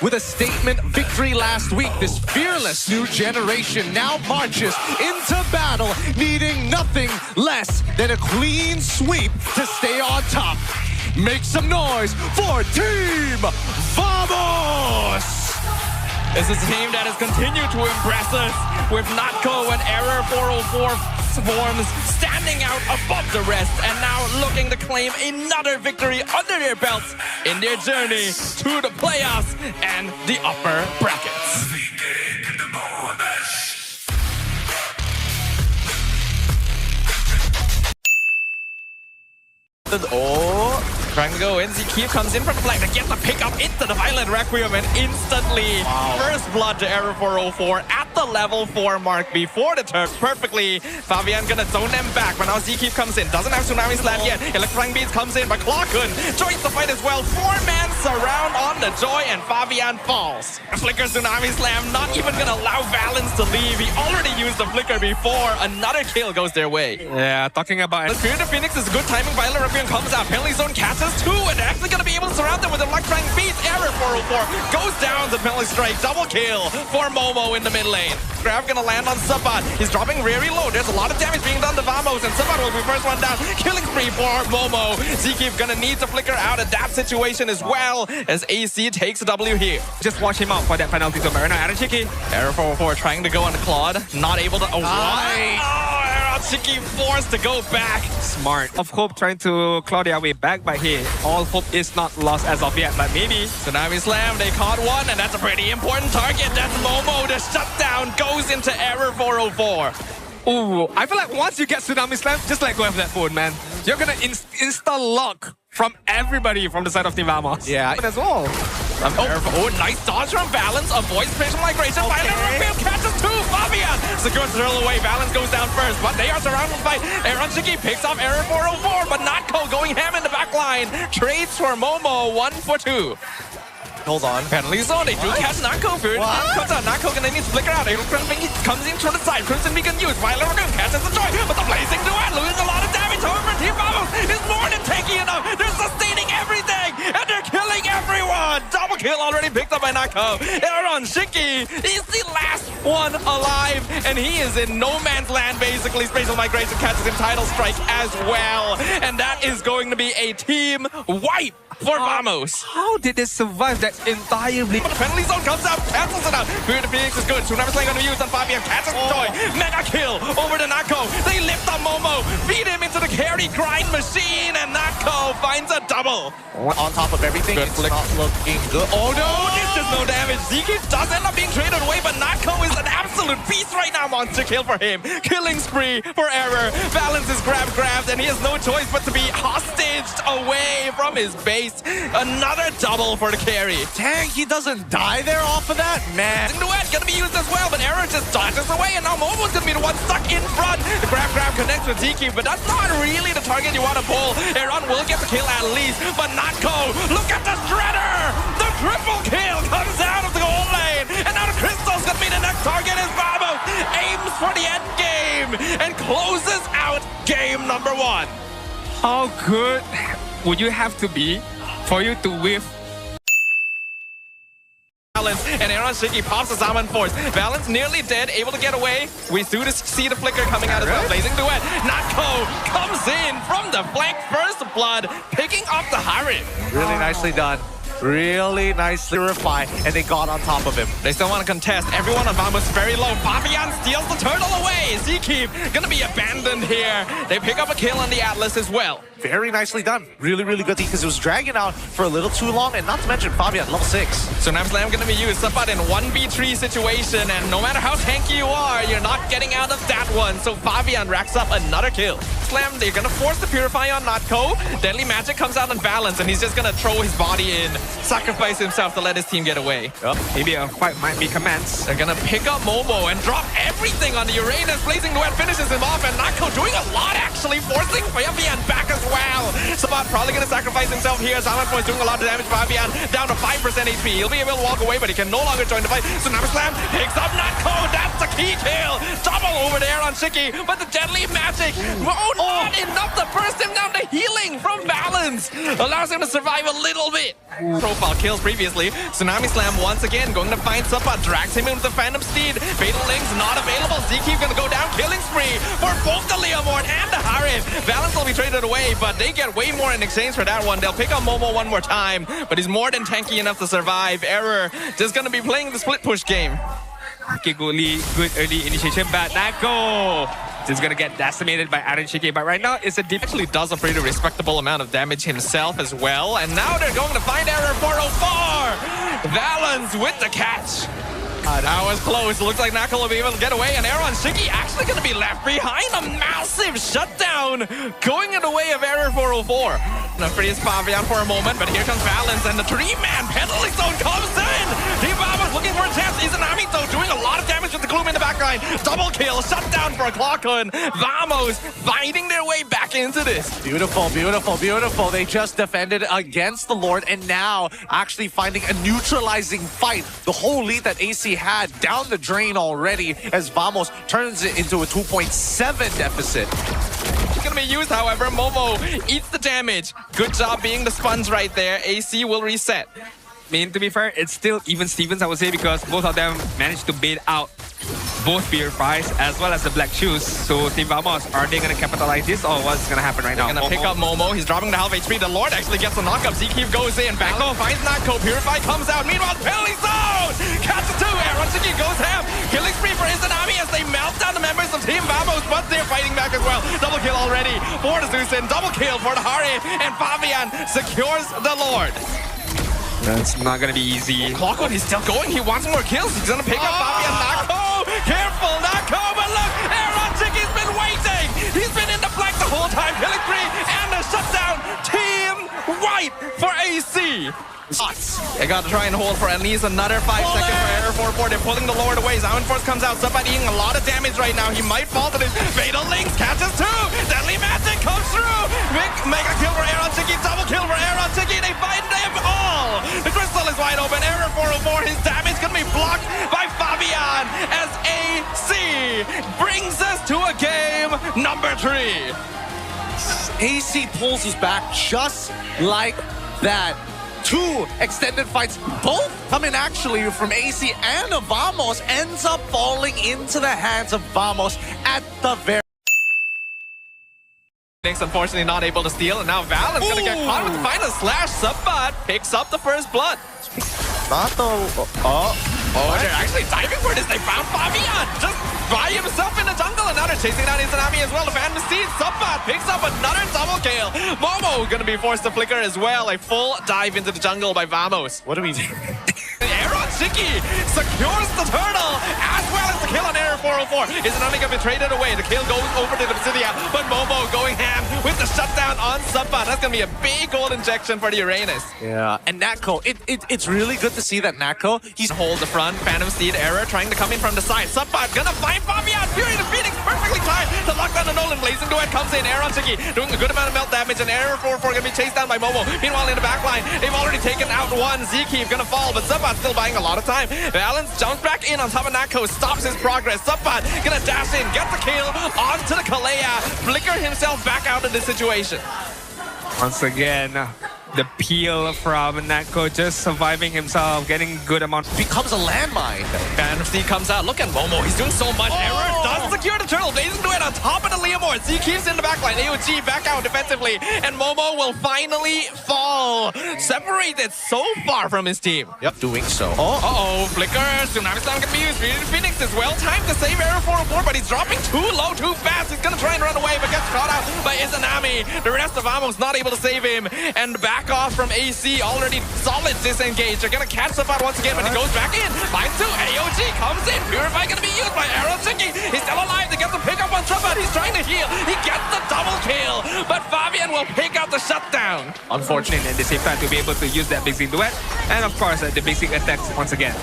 with a statement victory last week. This fearless new generation now marches into battle, needing nothing less than a clean sweep to stay on top. Make some noise for Team Vamos! This is a team that has continued to impress us with Natco and Error 404 forms standing out above the rest and now looking to claim another victory under their belts in their journey to the playoffs and the upper brackets. Trying to go in, Zkeep comes in from the flank to get the pick up into the Violent Requiem and instantly first blood to Error 404 at the level 4 mark before the turf. Perfectly, Favian gonna zone them back, but now Zkeep comes in, doesn't have Tsunami Slam yet. Electrifying Beats comes in, but Clawkun joins the fight as well. 4-man surround on the Joy and Favian falls. Flicker Tsunami Slam, not even gonna allow Valens to leave. He already used the Flicker before. Another kill goes their way. Yeah, talking about The Spirit of Phoenix is good timing. Violent Requiem comes out. Penalty zone catches two, and they're actually going to be able to surround them with Electrifying Beats. Error 404 goes down to penalty strike. Double kill for Momo in the mid lane. Grab going to land on Sabat. He's dropping very low. There's a lot of damage being done to Vamos, and Sabat will be first one down. Killing spree for Momo. Zkeep going to need to flicker out of that situation as well as AC takes a W here. just watch him out for that penalty zone. Right now, Aeronshiki. Error 404 trying to go on the Claude. Not able to... Aeronshiki forced to go back. Smart. Of hope trying to claw their way back, but here, all hope is not lost as of yet. But maybe Tsunami Slam, they caught one, and that's a pretty important target. That's Momo. The shutdown goes into Error 404. ooh, I feel like once you get Tsunami Slam, just let go of that phone, man. You're gonna insta-lock from everybody from the side of Team Vamos. Yeah. As well. Nice dodge from Valens. Avoids spatial migration. Violent Requiem catches two. Favian secures the drill away. Valens goes down first, but they are surrounded by Aeronshiki. Picks off Error 404, but Natco going ham in the back line. Trades for Momo 1 for 2. Hold on. Penalty zone, they do catch Natco. Comes out, Natco gonna need to flicker out. Comes in from the side. Crimson Beacon used. Violent Requiem catches the Joy, but the Blazing Duet loses a lot of damage. However, Team Vamos is more than taking enough. They're sustaining everything, and they're killing everyone. Double kill already picked up by Natco. Aeronshiki is the last one alive, and he is in no man's land, basically. Spatial migration catches him Tidal Strike as well, and that is going to be a team wipe for Vamos. How did they survive that entirely? But the penalty zone comes out, cancels it out. Spirit of Phoenix is good. Tsunami Slam going to be used on Fabian. Catches the Joy. Mega kill over to Natco. They lift up Momo, feed him into the carry grind machine, and Natco finds a double. On top of everything, Good it's flick. not looking good. Oh no! This is no damage. Zeke does end up being traded away, but Natco is an absolute beast right now. Monster kill for him. Killing spree for Error. Valens is grabbed, and he has no choice but to be hostaged away from his base. Another double for the carry. Dang, he doesn't die there off of that? Man. Duet gonna be used as well, but Error just dodges away, and now Momo's gonna be the one stuck in front. The grab connects with Zeke, but that's not really the target you want to pull. Aaron will get the kill at least, but Natco, look at the Shredder! The triple kill comes out of the goal lane, and now the Crystal's gonna be the next target as Vamos aims for the end game and closes out game number 1. How good would you have to be for you to whiff? Valens and Aeronshiki pops the Zaman Force. Valens nearly dead, able to get away. We do see the flicker coming out as well. Blazing Duet. Natco comes in from the flank. First blood, picking up the Harim. Really nicely done. Really nicely refined, and they got on top of him. They still want to contest. Everyone on Vamos very low. Favian steals the turtle away. Zkeep gonna be abandoned here. They pick up a kill on the Atlas as well. Very nicely done. Really, really good because it was dragging out for a little too long, and not to mention Fabian, level 6. So Tsunami Slam gonna be used. Sabat in 1v3 situation, and no matter how tanky you are, you're not getting out of that one. So Favian racks up another kill. Slam, they're gonna force the Purify on Natco. Deadly Magic comes out on Valens, and he's just gonna throw his body in, sacrifice himself to let his team get away. Maybe a fight might be commenced. They're gonna pick up Momo and drop everything on the Uranus. Blazing Duet finishes him off, and Natco doing a lot actually, forcing Favian back as well. Sabat probably gonna sacrifice himself here. Zaman Force doing a lot of damage. Favian down to 5% HP. He'll be able to walk away, but he can no longer join the fight. Tsunami Slam picks up Natco. That's the key kill. Double over there on Shiki, but the Deadly Magic. Oh Not enough to burst him down. The healing from Balance allows him to survive a little bit. Profile kills previously. Tsunami Slam once again going to find Suppa. Drags him in with the Phantom Steed. Fatal Links not available. Zeke gonna go down. Killing spree for both the Leomord and the Harith. Balance will be traded away, but they get way more in exchange for that one. They'll pick up Momo one more time, but he's more than tanky enough to survive. Error just gonna be playing the split push game. Good early initiation, but Nako just gonna get decimated by Aeronshiki. But right now, it's a deep. Actually does a pretty respectable amount of damage himself as well. And now they're going to find Error 404. Valens with the catch. That was close. Looks like Nako will be able to get away, and Aeronshiki actually going to be left behind. A massive shutdown going in the way of Error 404. Now freeze Favian for a moment, but here comes Valens, and the three-man penalty zone comes in. T-Vamos looking for a chance. Izanami, though, doing a lot of damage with the Gloom in the backline. Double kill, shut down for a Clockhood. Vamos fighting their way back into this. Beautiful, beautiful, beautiful. They just defended against the Lord, and now actually finding a neutralizing fight. The whole lead that AC had down the drain already as Vamos turns it into a 2.7 deficit. It's gonna be used, however. Momo eats the damage. Good job being the sponge right there. AC will reset. I mean, to be fair, it's still even Stevens, I would say, because both of them managed to bait out both Purifies as well as the Black Shoes. So Team Vamos, are they going to capitalize this, or what's going to happen right now? They're going to pick up Momo. He's dropping the half HP. The Lord actually gets a knockup. Zeke goes in. Backo finds Nako. Purify comes out. Meanwhile, penalty zone! Catches two. Aeronshiki goes ham. Killing spree for Izanami as they melt down the members of Team Vamos, but they're fighting back as well. Double kill already for the Zeusyn. Double kill for the Harith. And Favian secures the Lord. That's not going to be easy. Clockwood, he's still going. He wants more kills. He's going to pick up Favian. Nako! Careful, Nako! But look, Aeronchiki's been waiting. He's been in the flank the whole time. Killing spree and the shutdown. Team White for AC. They got to try and hold for at least another 5 seconds for Error 404. They're pulling the Lord away. Force comes out. Suppa eating a lot of damage right now. He might fall to this. Fatal Links catches two. Deadly Magic comes through. Mega kill for Aeronshiki. Double kill for Aeronshiki. They find them all. The crystal is wide open. Error 404. His damage going to be blocked by Favian as AC brings us to a game number 3. AC pulls us back just like that. 2 extended fights, both coming actually from AC and Vamos, ends up falling into the hands of Vamos at the very. Unfortunately not able to steal, and now Valens gonna get caught with the final slash. Suppa picks up the first blood. Not the... Oh, they're actually diving for this. They found Favian just by himself in the jungle, and now they're chasing down Izanami as well. The Phantom Steed. Suppa picks up another double kill. Momo gonna be forced to flicker as well. A full dive into the jungle by Vamos. What do we do? Aeronshiki secures the turtle as well as the kill on Error 404. Izanami gonna be traded away. The kill goes over to the Obsidian, but Momo going ham with the shutdown on Suppa. That's gonna be a big gold injection for the Uranus. Yeah, and Nako, it's really good to see that Nako, he's hold the front. Phantom Steed, Error trying to come in from the side. Suppa gonna find Favian. Fury the Phoenix perfectly timed to lock down the Nolan. Blazing Duet comes in. Aeronshiki doing a good amount of melt damage, and Error 404 gonna be chased down by Momo. Meanwhile, in the backline, they've already taken out one. Zeke gonna fall, but Suppa still buying a lot of time. Valens jumps back in on top of Nako, stops his progress. Suppa gonna dash in, get the kill onto the Kalea, flicker himself back out of this situation. Once again, the peel from Nako just surviving himself, getting good amount. becomes a landmine. Phantom Steed comes out. Look at Momo. He's doing so much. Error does secure the turtle. Blazing Duet on top of the Leomord. Z keeps in the backline. AOG back out defensively. And Momo will finally fall. Separated so far from his team. Yep, doing so. Uh-oh. Flicker. Tsunami Slam can be used. Phoenix is well timed to save Error 404, but he's dropping too low, too fast. He's going to try and run away, but gets caught out by Izanami. The rest of Amos not able to save him. And back off from AC. Already solid disengage. They're going to catch up once again, but he goes back in. Finds two. AOG comes in. Purify going to be used by Aeronshiki. He's still alive. They get the pick up on Suppa. He's trying to heal. He gets the double kill. But Favian will pick out the shutdown. Unfortunate at the same time to be able to use that basic duet. And of course, the basic attacks once again.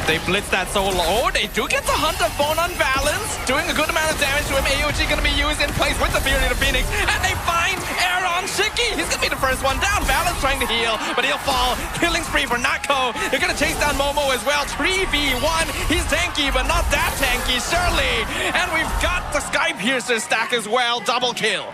They blitz that so low. They do get the Hunter Bone on balance, doing a good amount of damage to him. AOG going to be used in place with the Fury to Phoenix, and they find Aeronshiki. He's going to be the first one down. Balance trying to heal, but he'll fall. Killing spree for Natko. They're going to chase down Momo as well. 3v1. He's tanky, but not that tanky, surely. And we've got the Sky Piercer stack as well. Double kill.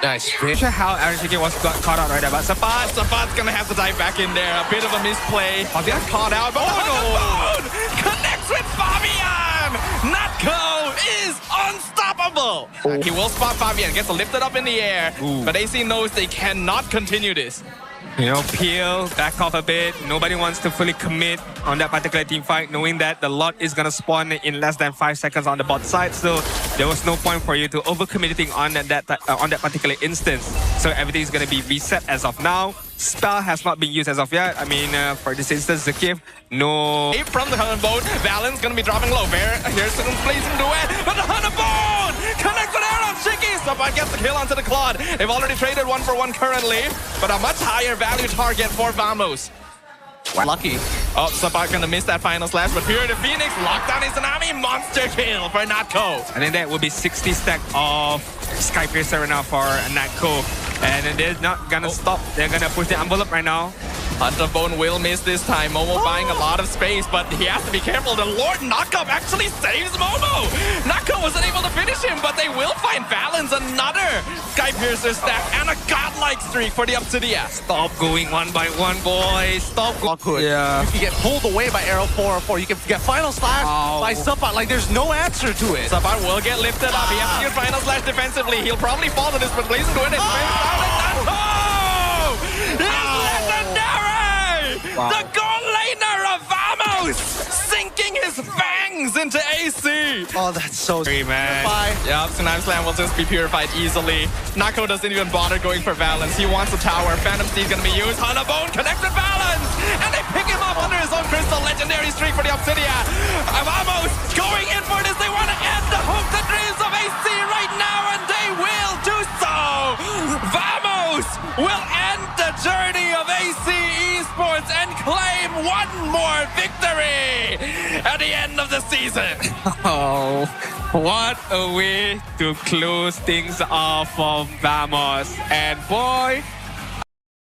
Nice. Not sure how Aeronshiki was caught out right there, but Safat's gonna have to dive back in there. A bit of a misplay. Favian caught out, but oh no! Connects with Favian! Natko is unstoppable! He will spot Favian, gets lifted up in the air, but AC knows they cannot continue this. you know, peel, back off a bit. Nobody wants to fully commit on that particular team fight, knowing that the lot is gonna spawn in less than 5 seconds on the bot side. So there was no point for you to overcommitting on that particular instance. So everything is gonna be reset as of now. Spell has not been used as of yet. I mean, for this instance, Zakif, no. From the Hunter Bone, Valen's gonna be dropping low. Here's some blazing duet, but the Hunter Bone connects with Aeronshiki. Someone gets the kill onto the Claude. They've already traded 1-for-1 currently, but a much higher value target for Vamos. Lucky. Oh, Sabat gonna miss that final slash, but here the Phoenix locked down his Tsunami. Monster kill for Natko. I think that will be 60 stack of Sky Piercer right now for Natko. And they're not gonna stop. They're gonna push the envelope right now. Hunter Bone will miss this time. Momo buying a lot of space, but he has to be careful. The Lord Knockup actually saves Momo. Natko wasn't able to finish him, but they will find Valens another Sky Piercer stack and a godlike streak for the Obsidian. Stop going one by one, boys. Stop. Yeah. You can get pulled away by Arrow 404. You can get Final Slash by Sabat. Like, there's no answer to it. Sabat will get lifted up. He has to use Final Slash defensively. He'll probably fall to this, but Blazing to win it. Wow. The goal laner of Vamos sinking his fangs into AC. Oh, that's so Sorry, man. Bye. Yeah, Tsunami Slam will just be purified easily. Natko doesn't even bother going for Valens. He wants a tower. Phantom Steed gonna be used. Hunter Bone connects with Valens, and they pick him up under his own crystal. Legendary streak for the Obsidian. Vamos going in for this. They want to end the hopes and dreams of AC right now, and they will do so. Vamos will end the journey of AC Esports and claim one more victory at the end of the season. Oh, what a way to close things off for Vamos. And boy,